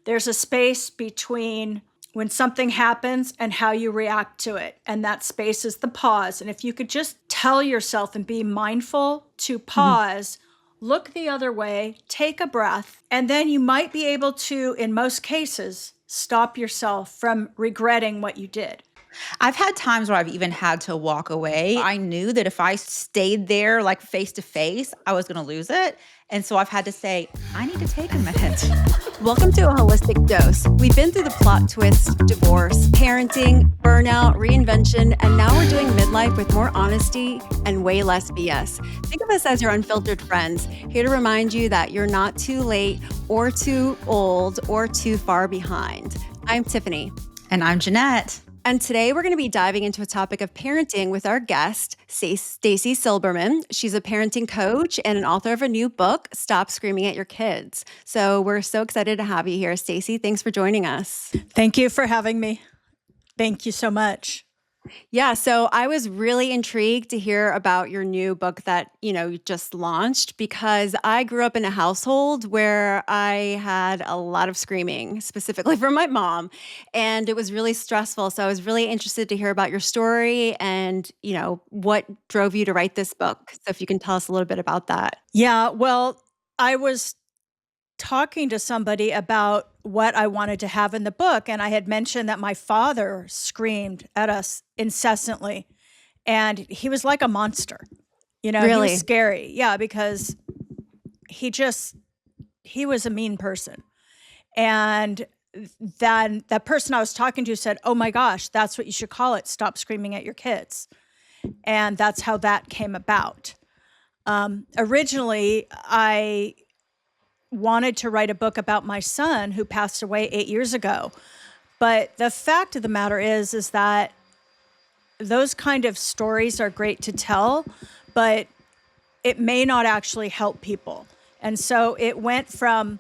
There's a space between when something happens and how you react to it. And that space is the pause. And if you could just tell yourself and be mindful to pause, look the other way, take a breath, and then you might be able to, in most cases, stop yourself from regretting what you did. I've had times where I've even had to walk away. I knew that if I stayed there like face to face, I was going to lose it. And so I've had to say, I need to take a minute. Welcome to A Holistic Dose. We've been through the plot twist, divorce, parenting, burnout, reinvention, and now we're doing midlife with more honesty and way less BS. Think of us as your unfiltered friends, here to remind you that you're not too late or too old or too far behind. I'm Tiffany. And I'm Jeanette. And today we're going to be diving into a topic of parenting with our guest, Stacey Silberman. She's a parenting coach and an author of a new book, Stop Screaming at Your Kids. So we're so excited to have you here, Stacey. Thanks for joining us. Thank you for having me. Thank you so much. Yeah, so I was really intrigued to hear about your new book that, you just launched, because I grew up in a household where I had a lot of screaming, specifically from my mom, and it was really stressful. So I was really interested to hear about your story and, what drove you to write this book. So if you can tell us a little bit about that. Yeah, well, I was talking to somebody about what I wanted to have in the book. And I had mentioned that my father screamed at us incessantly. And he was like a monster. Really? He was scary. Yeah, because he was a mean person. And then that person I was talking to said, oh my gosh, that's what you should call it. Stop screaming at your kids. And that's how that came about. Originally, I wanted to write a book about my son who passed away 8 years ago. But the fact of the matter is that those kind of stories are great to tell, but it may not actually help people. And so it went from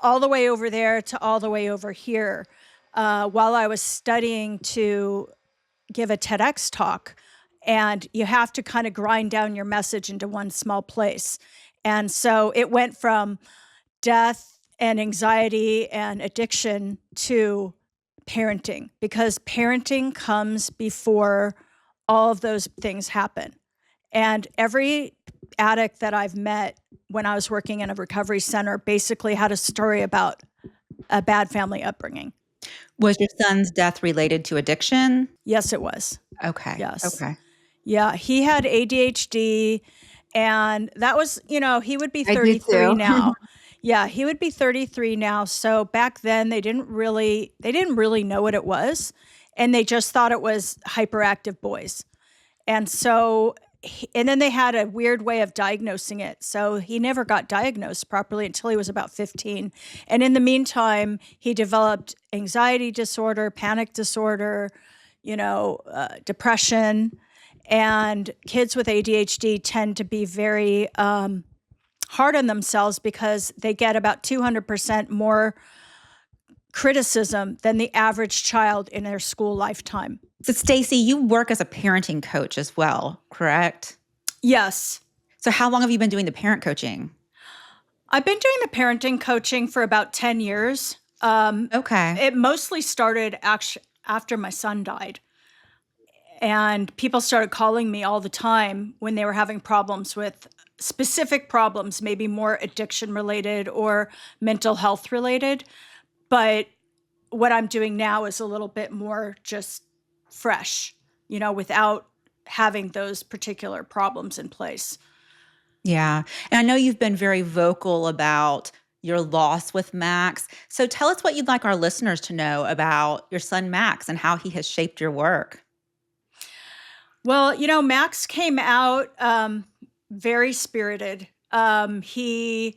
all the way over there to all the way over here. While I was studying to give a TEDx talk, and you have to kind of grind down your message into one small place. And so it went from death and anxiety and addiction to parenting, because parenting comes before all of those things happen. And every addict that I've met when I was working in a recovery center basically had a story about a bad family upbringing. Was your son's death related to addiction? Yes, it was. Okay. Yes. Okay. Yeah, he had ADHD, and that was, he would be I do 33 too. now. Yeah, he would be 33 now. So back then they didn't really know what it was, and they just thought it was hyperactive boys. And so, and then they had a weird way of diagnosing it. So he never got diagnosed properly until he was about 15. And in the meantime, he developed anxiety disorder, panic disorder, depression. And kids with ADHD tend to be very hard on themselves because they get about 200% more criticism than the average child in their school lifetime. So Stacey, you work as a parenting coach as well, correct? Yes. So how long have you been doing the parent coaching? I've been doing the parenting coaching for about 10 years. Okay. It mostly started after my son died. And people started calling me all the time when they were having problems with specific problems, maybe more addiction related or mental health related. But what I'm doing now is a little bit more just fresh, without having those particular problems in place. Yeah. And I know you've been very vocal about your loss with Max. So tell us what you'd like our listeners to know about your son, Max, and how he has shaped your work. Well, Max came out very spirited. He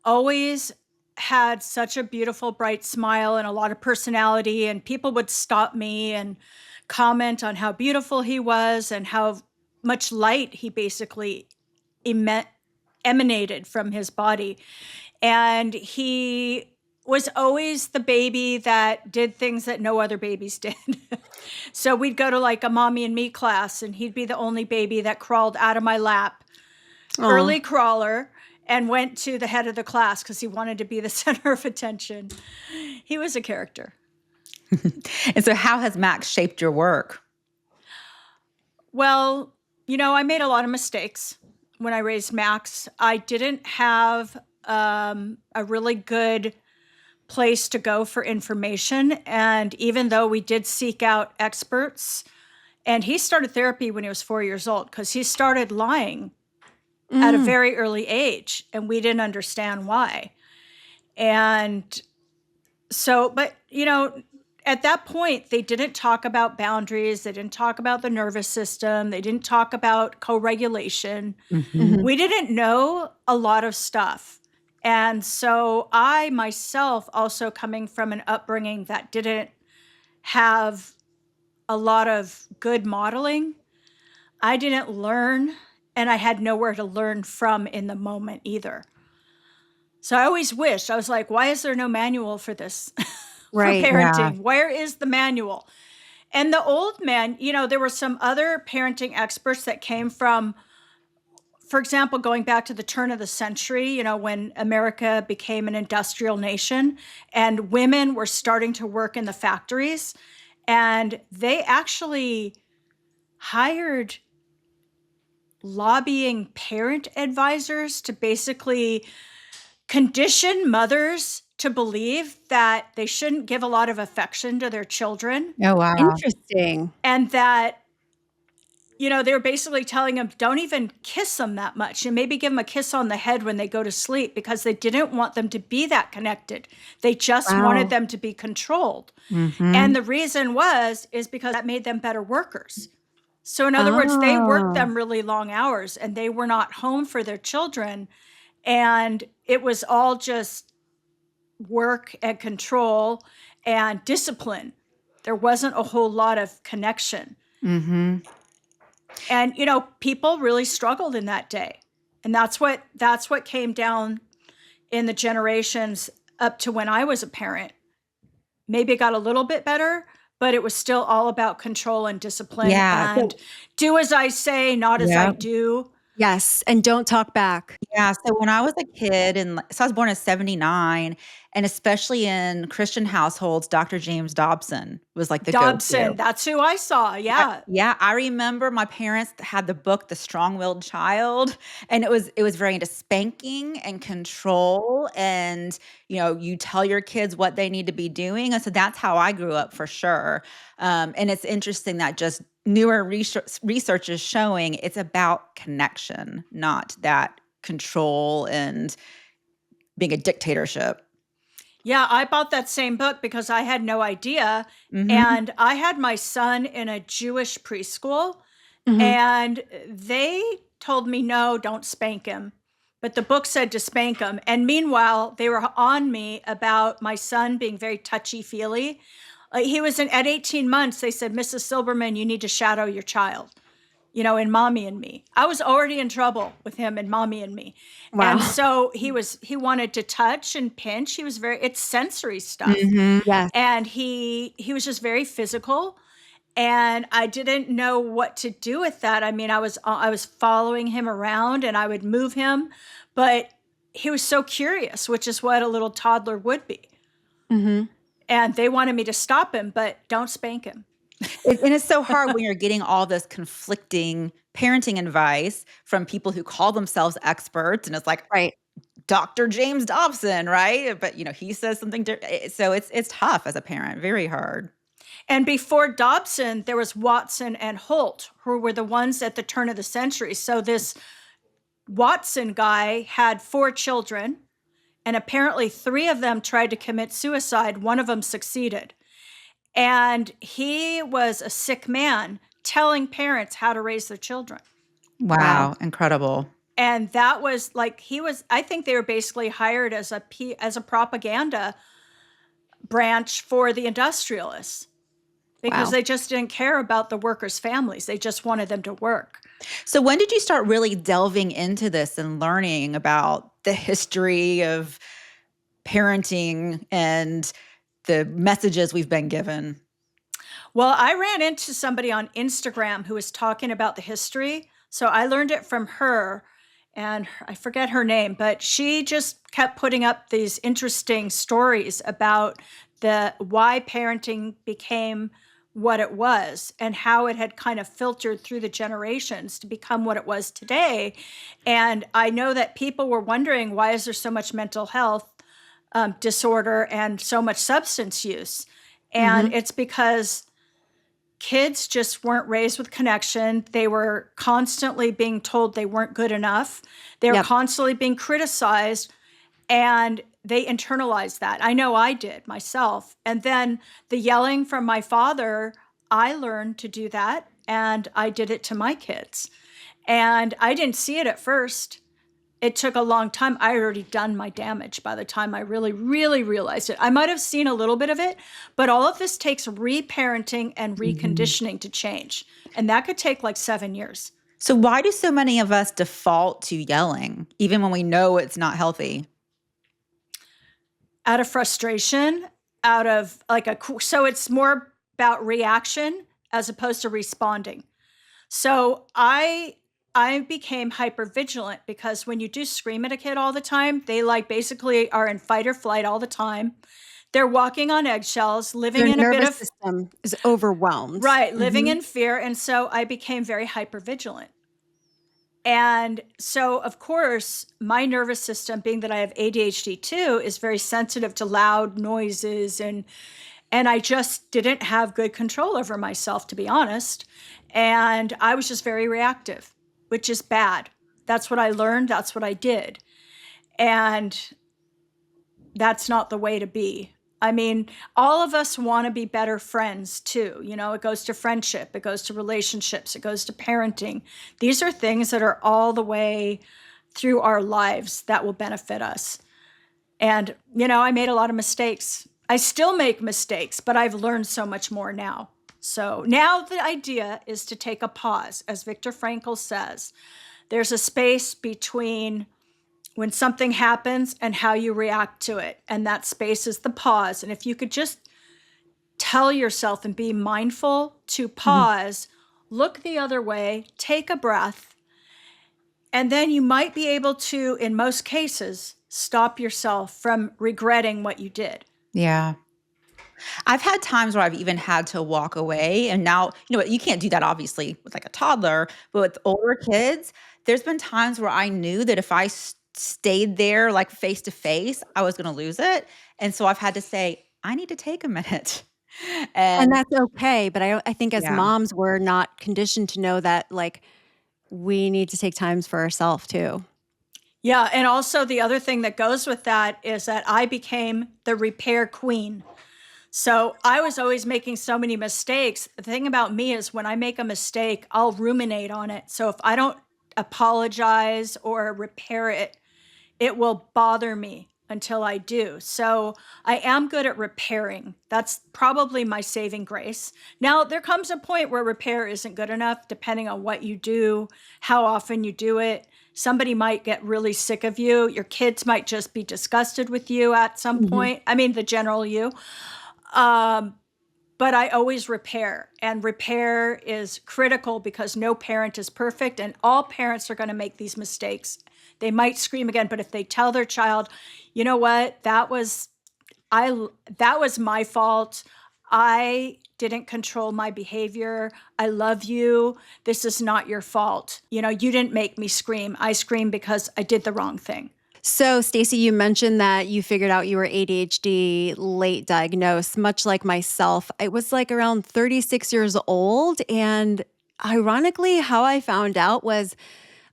always had such a beautiful, bright smile and a lot of personality, and people would stop me and comment on how beautiful he was and how much light he basically emanated from his body. And he was always the baby that did things that no other babies did. So we'd go to like a mommy and me class, and he'd be the only baby that crawled out of my lap, early crawler. and went to the head of the class because he wanted to be the center of attention. He was a character. And so how has Max shaped your work? Well, I made a lot of mistakes when I raised Max. I didn't have a really good place to go for information. And even though we did seek out experts, and he started therapy when he was 4 years old because he started lying at a very early age, and we didn't understand why. And so, but, at that point, they didn't talk about boundaries. They didn't talk about the nervous system. They didn't talk about co-regulation. We didn't know a lot of stuff. And so I myself, also coming from an upbringing that didn't have a lot of good modeling, I didn't learn, and I had nowhere to learn from in the moment either. So I always wished, I was like, why is there no manual for this? Right. For parenting? Where is the manual? And the old man, there were some other parenting experts that came from, for example, going back to the turn of the century, when America became an industrial nation and women were starting to work in the factories, and they actually hired lobbying parent advisors to basically condition mothers to believe that they shouldn't give a lot of affection to their children, Oh, wow. Interesting. and that they were basically telling them, don't even kiss them that much, and maybe give them a kiss on the head when they go to sleep, because they didn't want them to be that connected. They just wanted them to be controlled. And the reason is because that made them better workers. So in other words, they worked them really long hours, and they were not home for their children. And it was all just work and control and discipline. There wasn't a whole lot of connection. And, people really struggled in that day. And that's what came down in the generations up to when I was a parent. Maybe it got a little bit better, but it was still all about control and discipline, Yeah. and do as I say, not as I do. Yes. And don't talk back. Yeah, so when I was a kid, so I was born in '79, and especially in Christian households, Dr. James Dobson was like the Dobson, go-to. that's who I saw. Yeah. Yeah, I remember my parents had the book, The Strong-Willed Child, and it was very into spanking and control, and, you tell your kids what they need to be doing, and so that's how I grew up for sure. And it's interesting that just newer research is showing it's about connection, not that control and being a dictatorship. Yeah, I bought that same book because I had no idea. Mhm. And I had my son in a Jewish preschool, and they told me, no, don't spank him. But the book said to spank him. And meanwhile, they were on me about my son being very touchy-feely. He was at 18 months, they said, Mrs. Silberman, you need to shadow your child, in Mommy and Me. I was already in trouble with him in Mommy and Me. Wow. And so he wanted to touch and pinch. It's sensory stuff. Yes. And he was just very physical. And I didn't know what to do with that. I mean, I was following him around, and I would move him, but he was so curious, which is what a little toddler would be. And they wanted me to stop him, but don't spank him. And it's so hard when you're getting all this conflicting parenting advice from people who call themselves experts, and it's like, Right. Dr. James Dobson, right? But, he says something different. So it's tough as a parent, very hard. And before Dobson, there was Watson and Holt, who were the ones at the turn of the century. So this Watson guy had 4 children, and apparently 3 of them tried to commit suicide. One of them succeeded. And he was a sick man telling parents how to raise their children. Wow, incredible. And that was like, I think they were basically hired as a propaganda branch for the industrialists, because they just didn't care about the workers' families. They just wanted them to work. So when did you start really delving into this and learning about the history of parenting and the messages we've been given? Well, I ran into somebody on Instagram who was talking about the history. So I learned it from her. and I forget her name, but she just kept putting up these interesting stories about the why parenting became what it was and how it had kind of filtered through the generations to become what it was today. And I know that people were wondering, why is there so much mental health disorder and so much substance use? And Mhm. it's because kids just weren't raised with connection. They were constantly being told they weren't good enough. They were Yep. constantly being criticized, and they internalized that. I know I did myself. And then the yelling from my father, I learned to do that, and I did it to my kids. And I didn't see it at first. It took a long time. I had already done my damage by the time I really, really realized it. I might have seen a little bit of it, but all of this takes reparenting and Mhm. reconditioning to change. And that could take like 7 years. So why do so many of us default to yelling, even when we know it's not healthy? Out of frustration, out of like so it's more about reaction as opposed to responding. So I became hyper vigilant because when you do scream at a kid all the time, they like basically are in fight or flight all the time. They're walking on eggshells, living Their in a bit nervous of system is overwhelmed. right, living Mhm. in fear. And so I became very hyper vigilant. And so, of course, my nervous system, being that I have ADHD too, is very sensitive to loud noises, and I just didn't have good control over myself, to be honest. And I was just very reactive, which is bad. That's what I learned. That's what I did. And that's not the way to be. I mean, all of us want to be better friends too. You know, it goes to friendship, it goes to relationships, it goes to parenting. These are things that are all the way through our lives that will benefit us. And, you know, I made a lot of mistakes. I still make mistakes, but I've learned so much more now. So now the idea is to take a pause. As Viktor Frankl says, there's a space between when something happens and how you react to it. And that space is the pause. And if you could just tell yourself and be mindful to Mhm. pause, look the other way, take a breath, and then you might be able to, in most cases, stop yourself from regretting what you did. Yeah. I've had times where I've even had to walk away, and now, you can't do that obviously with like a toddler, but with older kids, there's been times where I knew that if I stayed there like face to face, I was going to lose it. And so I've had to say, I need to take a minute. And And that's okay, but I think as yeah. moms, we're not conditioned to know that, like, we need to take times for ourselves too. Yeah. And also, the other thing that goes with that is that I became the repair queen. So I was always making so many mistakes. The thing about me is when I make a mistake, I'll ruminate on it. So if I don't apologize or repair it, it will bother me until I do. So I am good at repairing. That's probably my saving grace. Now, there comes a point where repair isn't good enough, depending on what you do, how often you do it. Somebody might get really sick of you. Your kids might just be disgusted with you at some Mhm. point. I mean, the general you. Um, but I always repair, and repair is critical because no parent is perfect, and all parents are going to make these mistakes. They might scream again, but if they tell their child, you know what, I that was my fault. I didn't control my behavior. I love you. This is not your fault. You know, you didn't make me scream. I screamed because I did the wrong thing. So, Stacey, you mentioned that you figured out you were ADHD late diagnosed, much like myself. I was like around 36 years old. And ironically, how I found out was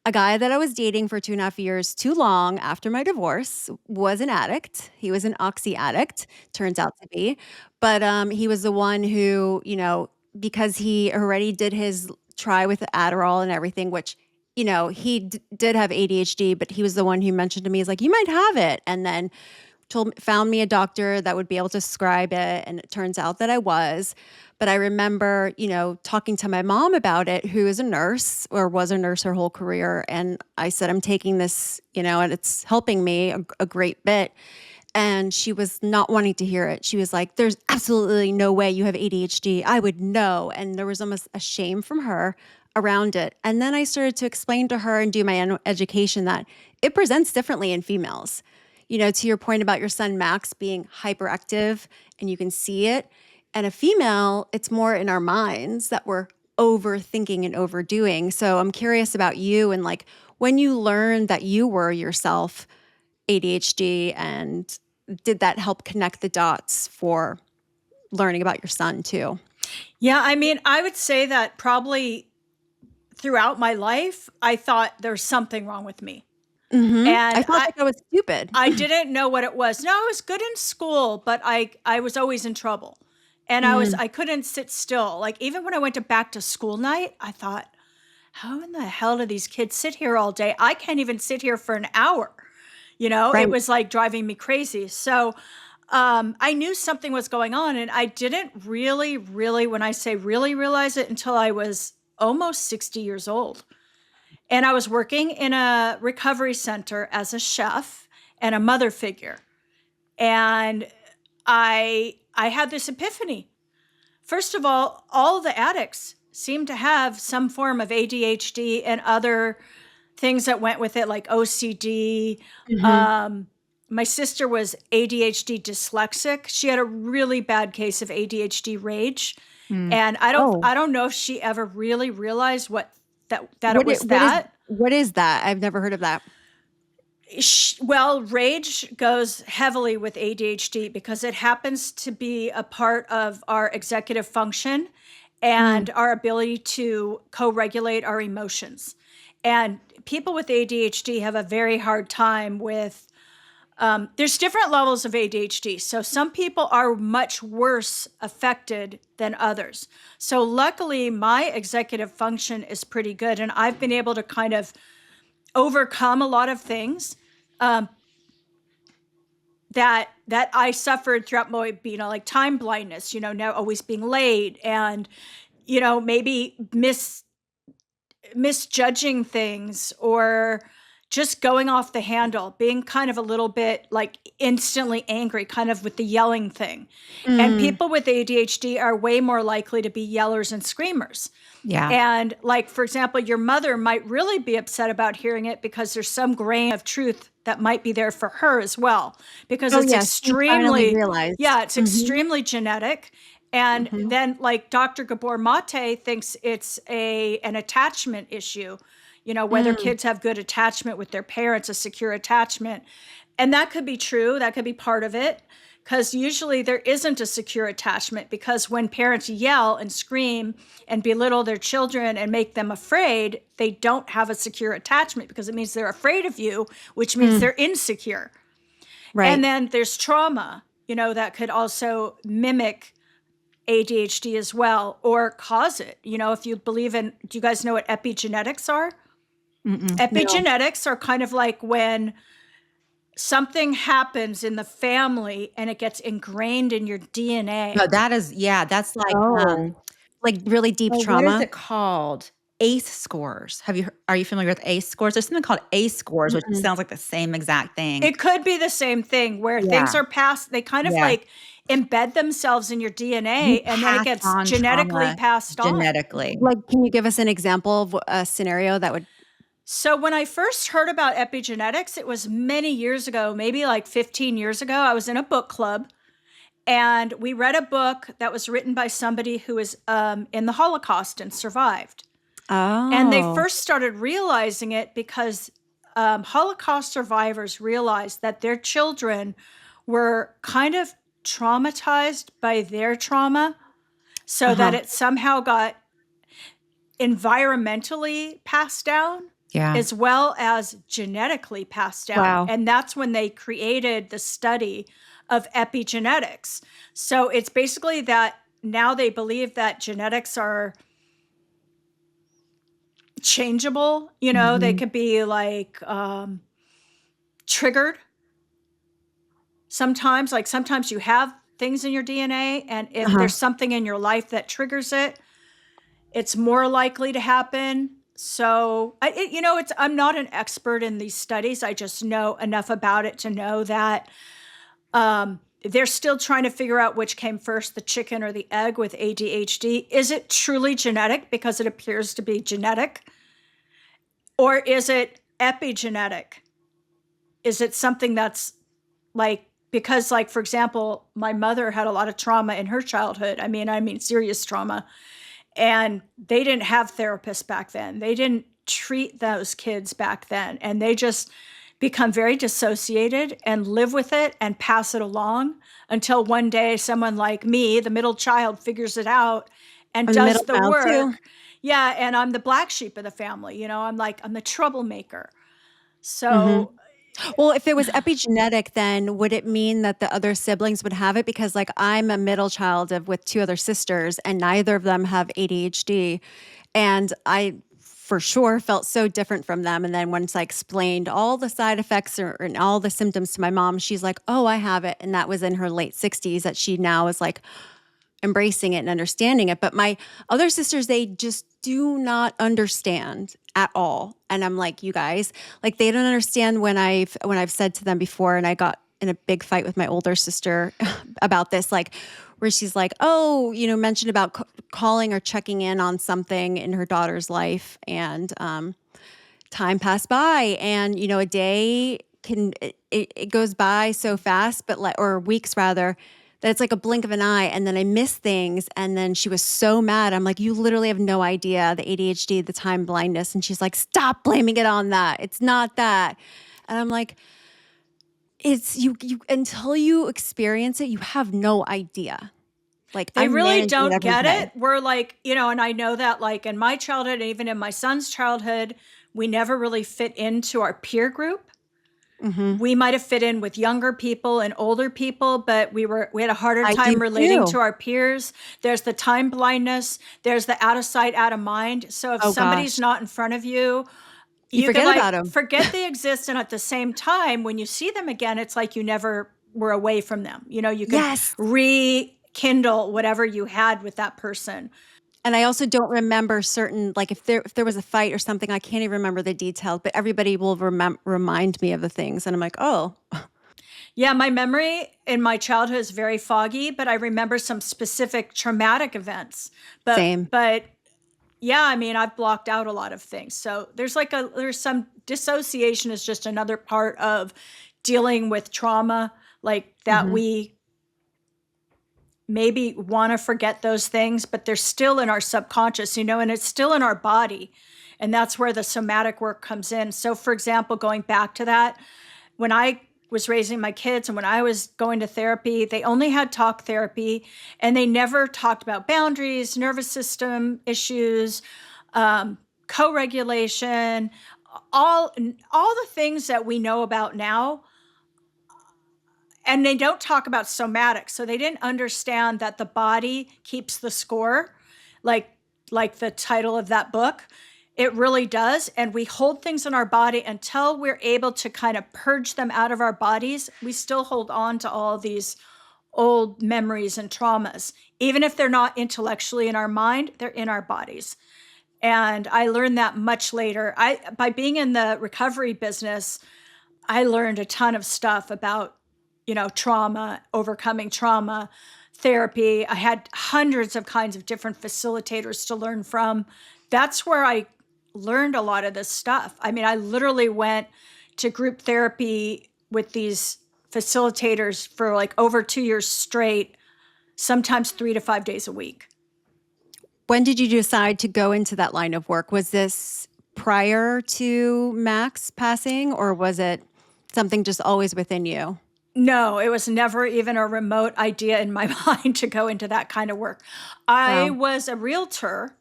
a guy that I was dating for 2.5 years too long after my divorce was an addict. He was an oxy addict, turns out to be. But he was the one who, because he already did his try with the Adderall and everything, which he did have ADHD, but he was the one who mentioned to me, he's like, you might have it. And then found me a doctor that would be able to prescribe it. And it turns out that I was. But I remember, talking to my mom about it, who is a nurse or was a nurse her whole career. And I said, I'm taking this, and it's helping me a great bit. And she was not wanting to hear it. She was like, there's absolutely no way you have ADHD. I would know. And there was almost a shame from her. around it. And then I started to explain to her and do my own education that it presents differently in females. To your point about your son Max being hyperactive and you can see it. And a female, it's more in our minds that we're overthinking and overdoing. So I'm curious about you and like when you learned that you were yourself ADHD, and did that help connect the dots for learning about your son too? Yeah, I mean, I would say that probably throughout my life, I thought there's something wrong with me. I And felt like I was stupid. I didn't know what it was. No, I was good in school, but I was always in trouble. And I couldn't sit still. Like even when I went to back to school night, I thought, how in the hell do these kids sit here all day? I can't even sit here for an hour. Right. It was like driving me crazy. So I knew something was going on, and I didn't really, really, when I say really realize it, until I was almost 60 years old. And I was working in a recovery center as a chef and a mother figure. And I had this epiphany. First of all the addicts seem to have some form of ADHD and other things that went with it, like OCD. My sister was ADHD dyslexic. She had a really bad case of ADHD rage. And Oh. I don't know if she ever really realized that it What was i- that. what is that? I've never heard of that. Well, rage goes heavily with ADHD because it happens to be a part of our executive function and our ability to co-regulate our emotions. And people with ADHD have a very hard time with, there's different levels of ADHD. So some people are much worse affected than others. So luckily, my executive function is pretty good. And I've been able to kind of overcome a lot of things that I suffered throughout my, like time blindness, now always being late and, maybe misjudging things or just going off the handle, being kind of a little bit like instantly angry, kind of with the yelling thing. And people with ADHD are way more likely to be yellers and screamers. Yeah. And like, for example, your mother might really be upset about hearing it because there's some grain of truth that might be there for her as well, because Oh it's yes, she finally realized. yeah, it's extremely genetic. And then like Dr. Gabor Mate thinks it's an attachment issue, whether kids have good attachment with their parents, a secure attachment. And that could be true. That could be part of it. Because usually there isn't a secure attachment, because when parents yell and scream and belittle their children and make them afraid, they don't have a secure attachment because it means they're afraid of you, which means they're insecure. Right. And then there's trauma, that could also mimic ADHD as well or cause it. If you believe in, do you guys know what epigenetics are? Epigenetics are kind of like when something happens in the family and it gets ingrained in your DNA. No, that's like, Like really deep what is trauma. it called? ACE scores. Are you familiar with ACE scores? There's something called ACE scores, which sounds like the same exact thing. It could be the same thing where things are passed, they kind of like embed themselves in your DNA and then it gets genetically passed on. Genetically. Like, can you give us an example of a scenario that would? So when I first heard about epigenetics, it was many years ago, maybe like 15 years ago. I was in a book club and we read a book that was written by somebody who was in the Holocaust and survived. Oh. And they first started realizing it because Holocaust survivors realized that their children were kind of traumatized by their trauma, so that it somehow got environmentally passed down as well as genetically passed down. Wow. And that's when they created the study of epigenetics. So it's basically that now they believe that genetics are changeable. They could be like triggered sometimes. Like sometimes you have things in your DNA, and if there's something in your life that triggers it, it's more likely to happen. So I'm not an expert in these studies. I just know enough about it to know that they're still trying to figure out which came first, the chicken or the egg with ADHD. Is it truly genetic because it appears to be genetic? Or is it epigenetic? Is it something that's like, because like, for example, my mother had a lot of trauma in her childhood. I mean, serious trauma. And they didn't have therapists back then. They didn't treat those kids back then. And they just become very dissociated and live with it and pass it along until one day someone like me, the middle child, figures it out and I'm the does middle the child too. work. Yeah. And I'm the black sheep of the family. I'm the troublemaker. hmm So Well, if it was epigenetic, then would it mean that the other siblings would have it? Because like I'm a middle child of with two other sisters, and neither of them have ADHD, and I for sure felt so different from them. And then once I explained all the side effects and all the symptoms to my mom, she's like, "Oh, I have it," and that was in her late 60s. That she now is like embracing it and understanding it. But my other sisters, they just do not understand at all. And I'm like, you guys, like they don't understand when I've said to them before, and I got in a big fight with my older sister about this, like where she's like, oh, mentioned about calling or checking in on something in her daughter's life. And time passed by, and a day it goes by so fast, but like, or weeks rather, that it's like a blink of an eye, and then I miss things. And then she was so mad. I'm like, you literally have no idea the ADHD, the time blindness. And she's like, stop blaming it on that. It's not that. And I'm like, it's you until you experience it, you have no idea. Like they I'm really managing it don't every get day. it. We're like, and I know that like in my childhood and even in my son's childhood, we never really fit into our peer group. hmm We might have fit in with younger people and older people, but we had a harder I do time relating too. to our peers. There's the time blindness, there's the out of sight, out of mind. So if Oh somebody's gosh, not in front of you, you you can forget about like them. forget they exist, and at the same time when you see them again, it's like you never were away from them. You can Yes. rekindle whatever you had with that person. And I also don't remember certain, like if there was a fight or something, I can't even remember the details, but everybody will remind me of the things, and I'm like, oh, Yeah, my memory in my childhood is very foggy, but I remember some specific traumatic events. But same. but yeah, I mean, I've blocked out a lot of things. So there's some dissociation is just another part of dealing with trauma, like that hmm we maybe want to forget those things, but they're still in our subconscious, and it's still in our body. And that's where the somatic work comes in. So for example, going back to that, when I was raising my kids and when I was going to therapy, they only had talk therapy, and they never talked about boundaries, nervous system issues, co-regulation, all the things that we know about now. And they don't talk about somatic. So they didn't understand that the body keeps the score, like like the title of that book. It really does. And we hold things in our body until we're able to kind of purge them out of our bodies. We still hold on to all these old memories and traumas. Even if they're not intellectually in our mind, they're in our bodies. And I learned that much later. I by being in the recovery business, I learned a ton of stuff about, trauma, overcoming trauma, therapy. I had hundreds of kinds of different facilitators to learn from. That's where I learned a lot of this stuff. I mean, I literally went to group therapy with these facilitators for like over 2 years straight, sometimes 3 to 5 days a week. When did you decide to go into that line of work? Was this prior to Max passing, or was it something just always within you? No, it was never even a remote idea in my mind to go into that kind of work. I Wow. was a realtor,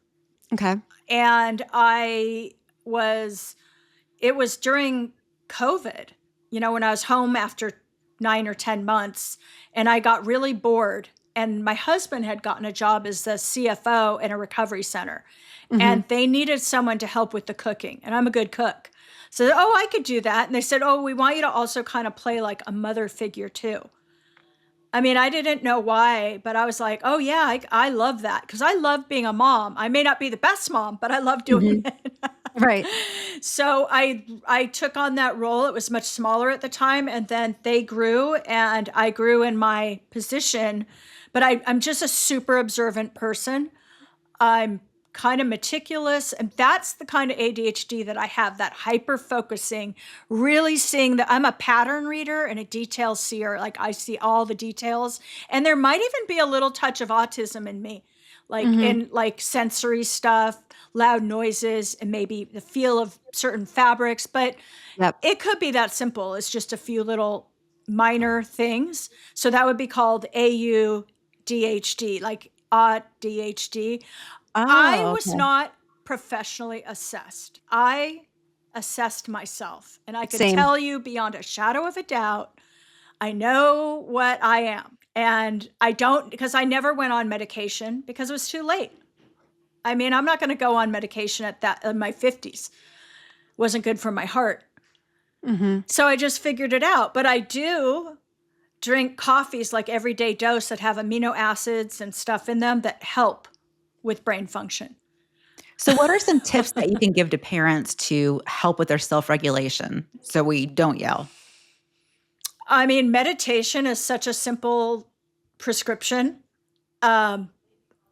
Okay. and was it was during COVID, when I was home after 9 or 10 months, and I got really bored. And my husband had gotten a job as the CFO in a recovery center, hmm and they needed someone to help with the cooking. And I'm a good cook. So, oh, I could do that. And they said, oh, we want you to also kind of play like a mother figure too. I mean, I didn't know why, but I was like, oh, yeah, I love that because I love being a mom. I may not be the best mom, but I love doing hmm it. Right. So I took on that role. It was much smaller at the time, and then they grew, and I grew in my position. But I'm just a super observant person. I'm kind of meticulous, and that's the kind of ADHD that I have, that hyper focusing, really seeing that I'm a pattern reader and a detail seer. Like I see all the details, and there might even be a little touch of autism in me, like Mhm. in like sensory stuff, loud noises, and maybe the feel of certain fabrics, but Yep. it could be that simple. It's just a few little minor things. So that would be called AUDHD, like ADHD. I Oh, was okay. not professionally assessed. I assessed myself, and I could Same. tell you beyond a shadow of a doubt, I know what I am. And I don't, because I never went on medication because it was too late. I mean, I'm not going to go on medication at that in my 50s. Wasn't good for my heart. Mhm. So I just figured it out. But I do drink coffees like everyday dose that have amino acids and stuff in them that help with brain function. So what are some tips that you can give to parents to help with their self-regulation so we don't yell? I mean, meditation is such a simple prescription. Um,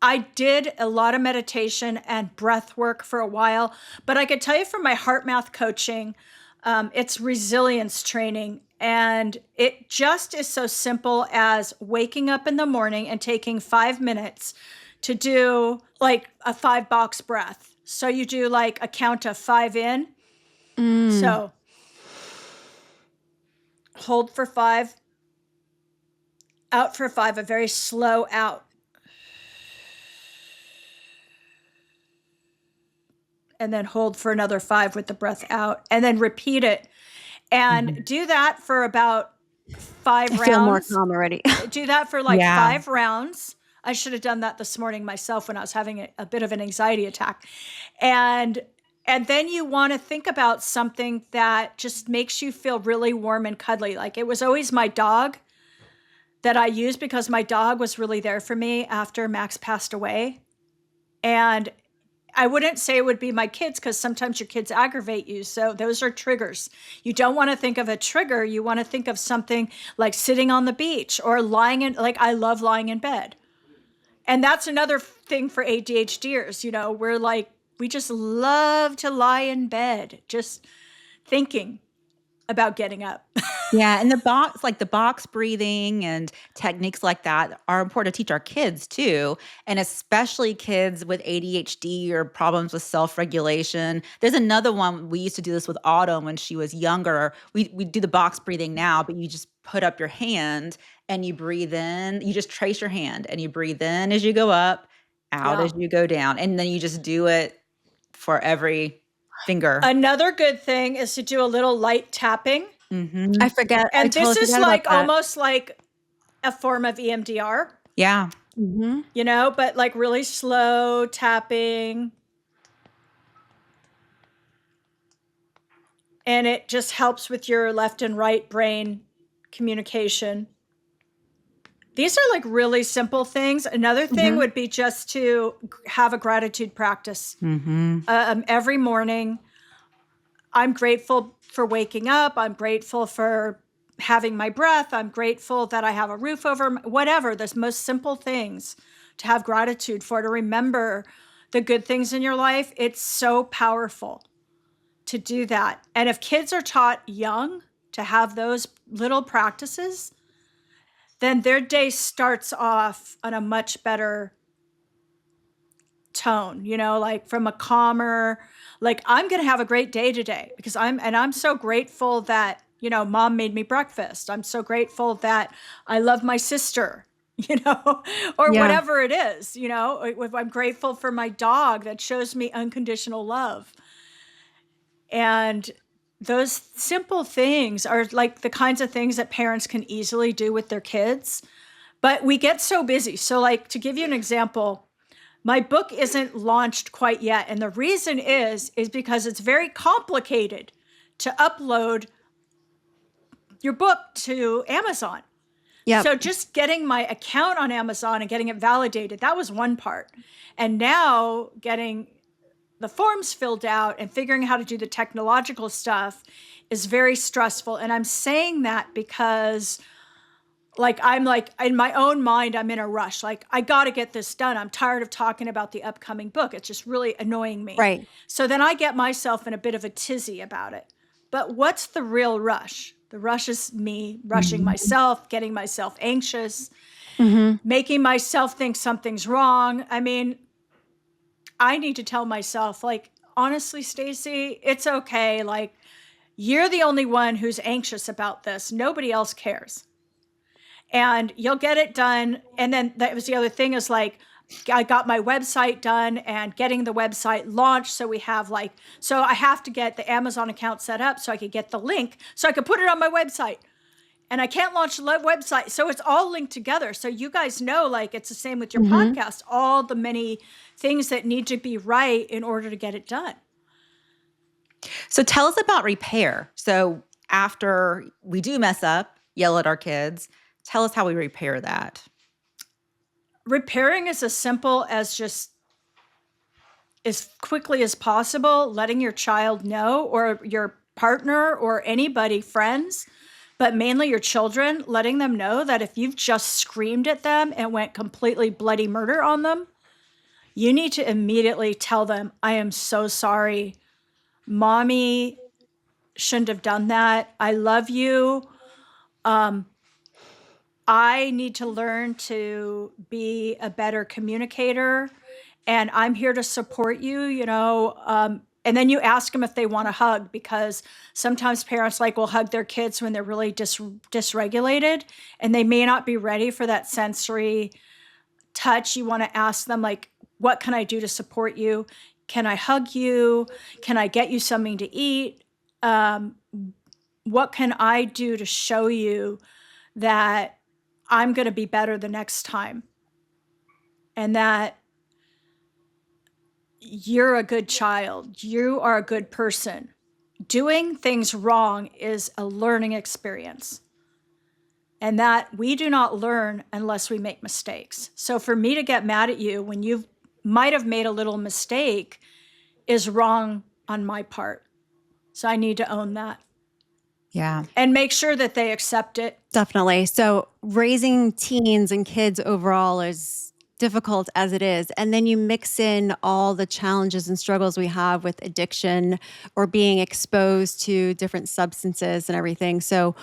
I did a lot of meditation and breath work for a while, but I could tell you from my heart math coaching, it's resilience training. And it just is so simple as waking up in the morning and taking 5 minutes to do like a 5 box breath. So you do like a count of 5 in. Mm. So hold for 5, out for 5, a very slow out. And then hold for another 5 with the breath out, and then repeat it. And Mhm. do that for about I 5 feel more rounds. calm already. Do that for like Yeah. 5 rounds. I should have done that this morning myself when I was having a bit of an anxiety attack. And then you want to think about something that just makes you feel really warm and cuddly. Like it was always my dog that I used because my dog was really there for me after Max passed away. And I wouldn't say it would be my kids because sometimes your kids aggravate you. So those are triggers. You don't want to think of a trigger. You want to think of something like sitting on the beach or lying in, like I love lying in bed. And that's another thing for ADHDers. You know, we're like, we just love to lie in bed, just thinking about getting up. Yeah, and the box breathing and techniques like that are important to teach our kids too, and especially kids with ADHD or problems with self-regulation. There's another one, we used to do this with Autumn when she was younger. We do the box breathing now, but you just put up your hand and you breathe in. You just trace your hand and you breathe in as you go up, out Yeah. as you go down, and then you just do it for every finger. Another good thing is to do a little light tapping. I Mhm. forget. I And totally this is forgot about like that. almost like a form of EMDR, Yeah. Mhm. you know, but like really slow tapping. And it just helps with your left and right brain communication. These are like really simple things. Another thing Mhm. would be just to have a gratitude practice. Mhm. Every morning, I'm grateful for waking up. I'm grateful for having my breath. I'm grateful that I have a roof over whatever, the most simple things to have gratitude for, to remember the good things in your life. It's so powerful to do that. And if kids are taught young to have those little practices, then their day starts off on a much better tone, you know, like from a calmer, like I'm going to have a great day today because I'm so grateful that, you know, mom made me breakfast. I'm so grateful that I love my sister, you know, or Yeah. whatever it is, you know, I'm grateful for my dog that shows me unconditional love. And those simple things are like the kinds of things that parents can easily do with their kids. But we get so busy. So, like, to give you an example, my book isn't launched quite yet. And the reason is because it's very complicated to upload your book to Amazon. Yep. So just getting my account on Amazon and getting it validated, that was one part. And now getting the forms filled out and figuring out how to do the technological stuff is very stressful. And I'm saying that because I'm like in my own mind, I'm in a rush. Like, I got to get this done. I'm tired of talking about the upcoming book. It's just really annoying me. Right. So then I get myself in a bit of a tizzy about it. But what's the real rush? The rush is me rushing myself, getting myself anxious, making myself think something's wrong. I mean, I need to tell myself, like, honestly, Stacey, it's okay. Like, you're the only one who's anxious about this. Nobody else cares. And you'll get it done. And then that was the other thing is like, I got my website done and getting the website launched. So we have so I have to get the Amazon account set up so I could get the link so I could put it on my website. And I can't launch the website. So it's all linked together. So you guys know, like, it's the same with your podcast, all the many things that need to be right in order to get it done. So tell us about repair. So after we do mess up, yell at our kids, tell us how we repair that. Repairing is as simple as just as quickly as possible, letting your child know, or your partner or anybody, friends, but mainly your children, letting them know that if you've just screamed at them and went completely bloody murder on them, you need to immediately tell them, I am so sorry. Mommy shouldn't have done that. I love you. I need to learn to be a better communicator, and I'm here to support you, and then you ask them if they want a hug, because sometimes parents will hug their kids when they're really dysregulated, and they may not be ready for that sensory touch. You want to ask them, like, what can I do to support you? Can I hug you? Can I get you something to eat? What can I do to show you that I'm going to be better the next time, and that you're a good child, you are a good person. Doing things wrong is a learning experience, and that we do not learn unless we make mistakes. So for me to get mad at you when you might have made a little mistake is wrong on my part. So I need to own that. Yeah. And make sure that they accept it. Definitely. So raising teens and kids overall is difficult as it is. And then you mix in all the challenges and struggles we have with addiction or being exposed to different substances and everything. So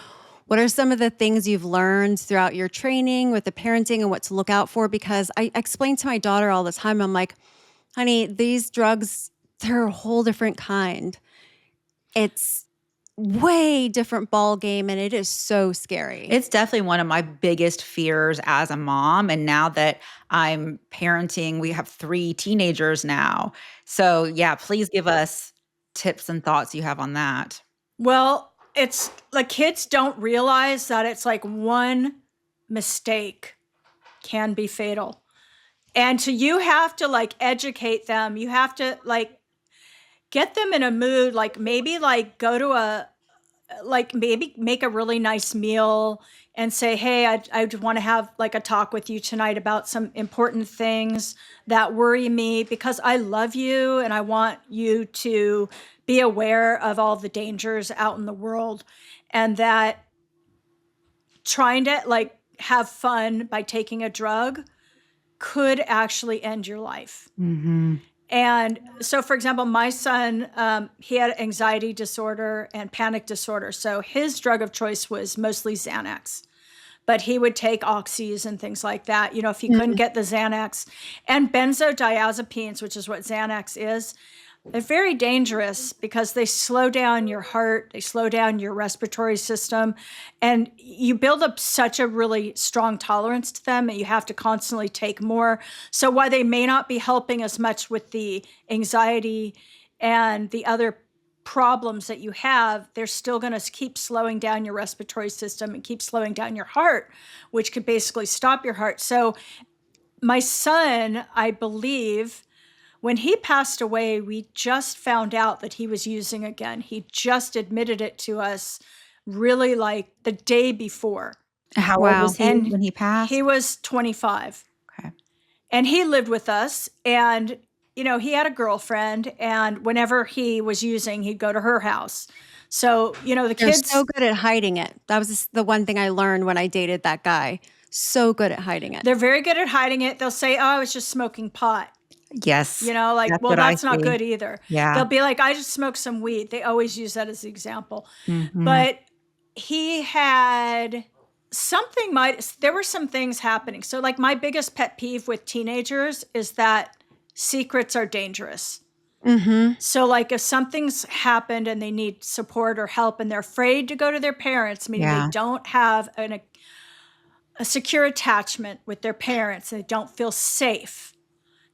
what are some of the things you've learned throughout your training with the parenting and what to look out for? Because I explain to my daughter all the time, I'm like, honey, these drugs, they're a whole different kind. It's way different ball game, and it is so scary. It's definitely one of my biggest fears as a mom. And now that I'm parenting, we have 3 teenagers now. So yeah, please give us tips and thoughts you have on that. Well, it's like kids don't realize that it's like one mistake can be fatal. And so you have to educate them. You have to get them in a mood, maybe go to maybe make a really nice meal and say, hey, I want to have a talk with you tonight about some important things that worry me, because I love you and I want you to be aware of all the dangers out in the world, and that trying to have fun by taking a drug could actually end your life. And so, for example, my son, he had anxiety disorder and panic disorder. So his drug of choice was mostly Xanax, but he would take oxys and things like that, if he couldn't get the Xanax. And benzodiazepines, which is what Xanax is, they're very dangerous because they slow down your heart, they slow down your respiratory system, and you build up such a really strong tolerance to them, and you have to constantly take more. So while they may not be helping as much with the anxiety and the other problems that you have, they're still going to keep slowing down your respiratory system and keep slowing down your heart, which could basically stop your heart. So my son, I believe, when he passed away, we just found out that he was using again. He just admitted it to us really the day before. How old was he when he passed? He was 25. Okay. And he lived with us. And he had a girlfriend, and whenever he was using, he'd go to her house. So, the They're kids, so good at hiding it. That was the one thing I learned when I dated that guy. So good at hiding it. they're very good at hiding it. They'll say, "Oh, I was just smoking pot." Yes. Like, That's well, what I that's not see. good either. Yeah. They'll be like, "I just smoked some weed." They always use that as the example. Mhm. But he had there were some things happening. So, like, my biggest pet peeve with teenagers is that secrets are dangerous. Mhm. So, like, if something's happened and they need support or help and they're afraid to go to their parents, meaning they Yeah. don't have a secure attachment with their parents, and they don't feel safe,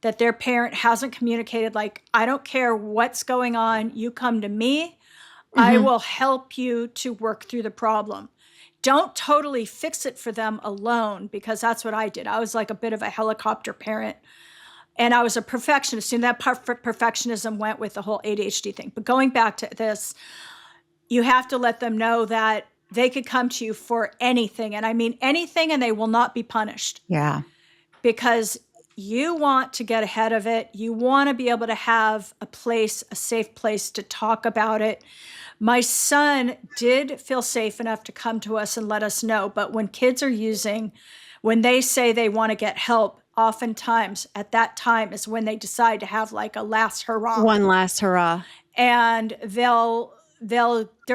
that their parent hasn't communicated, like, I don't care what's going on, you come to me, I Mhm. will help you to work through the problem. Don't totally fix it for them alone, because that's what I did. I was like a bit of a helicopter parent, and I was a perfectionist. And that perfectionism went with the whole ADHD thing. But going back to this, you have to let them know that they could come to you for anything. And I mean anything, and they will not be punished, Yeah. because you want to get ahead of it. You want to be able to have a safe place to talk about it. My son did feel safe enough to come to us and let us know. But when kids are using, when they say they want to get help, oftentimes at that time is when they decide to have like a last hurrah. One last hurrah. And they're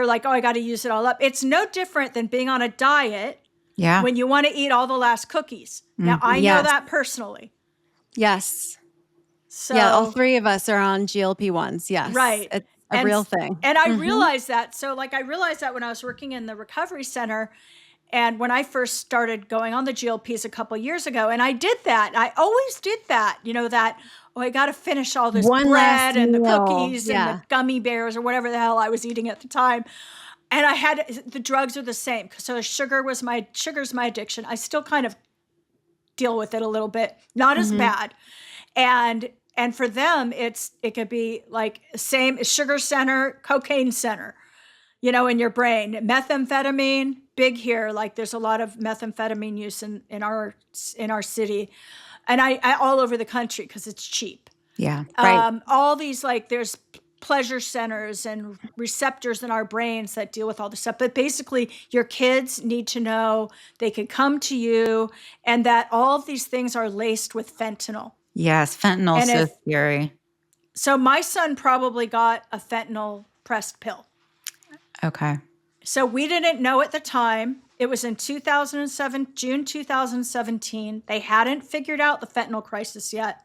like, oh, I got to use it all up. It's no different than being on a diet Yeah. when you want to eat all the last cookies. Now, I know Yes. that personally. Yes. So, Yeah, all three of us are on GLP-1s. Yes. right. It's a real thing. And I Mhm. realized that. So, like, I realized that when I was working in the recovery center, and when I first started going on the GLPs a couple years ago, and I did that. I always did that, that, oh, I got to finish all this One last bread and the meal. cookies and the Yeah. gummy bears or whatever the hell I was eating at the time. And the drugs are the same. So sugar's my addiction. I still kind of deal with it a little bit, not as Mhm. bad. And for them, it could be like same sugar center, cocaine center, in your brain. Methamphetamine, big here. Like, there's a lot of methamphetamine use in our city, and I all over the country, because it's cheap. Yeah. Right. All these, like, there's pleasure centers and receptors in our brains that deal with all this stuff. But basically, your kids need to know they can come to you, and that all of these things are laced with fentanyl. Yes. Fentanyl And is so scary. so my son probably got a fentanyl pressed pill. Okay. So we didn't know at the time. It was in 2007, June 2017. They hadn't figured out the fentanyl crisis yet.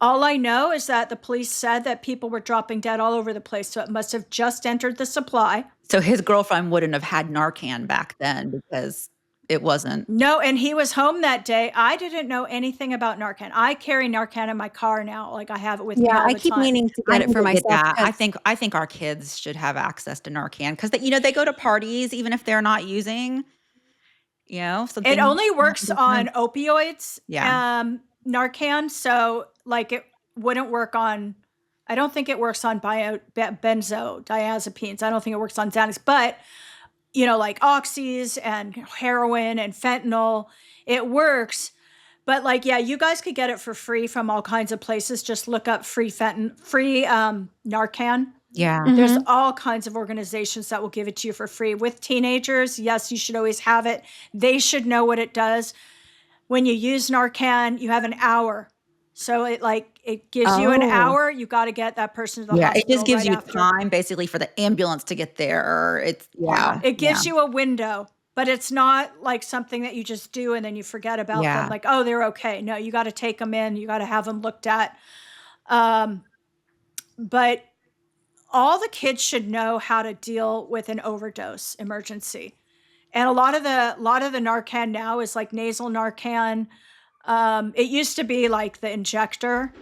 All I know is that the police said that people were dropping dead all over the place. So it must have just entered the supply. So his girlfriend wouldn't have had Narcan back then because it wasn't. No, and he was home that day. I didn't know anything about Narcan. I carry Narcan in my car now. Like, I have it with me Yeah, all I the keep time. meaning to I get it need for to get myself that. because I think our kids should have access to Narcan because they go to parties even if they're not using, It something. only works on opioids, Yeah. Narcan. So, like, it wouldn't work on, I don't think it works on benzodiazepines. I don't think it works on Xanax, but, like oxys and heroin and fentanyl, it works. But, like, yeah, you guys could get it for free from all kinds of places. Just look up free Narcan. Yeah. There's Mhm. all kinds of organizations that will give it to you for free. With teenagers, yes, you should always have it. They should know what it does. When you use Narcan, you have an hour. So it gives you an Oh. hour. You got to get that person to the Yeah. It just hospital gives right you after. time basically for the ambulance to get there. It's Yeah, it Yeah. gives you a window, but it's not like something that you just do and then you forget about them. Yeah. Like, oh, they're okay. No, you got to take them in. You got to have them looked at. Um, but all the kids should know how to deal with an overdose emergency. And a lot of the Narcan now is like nasal Narcan. It used to be like the injector.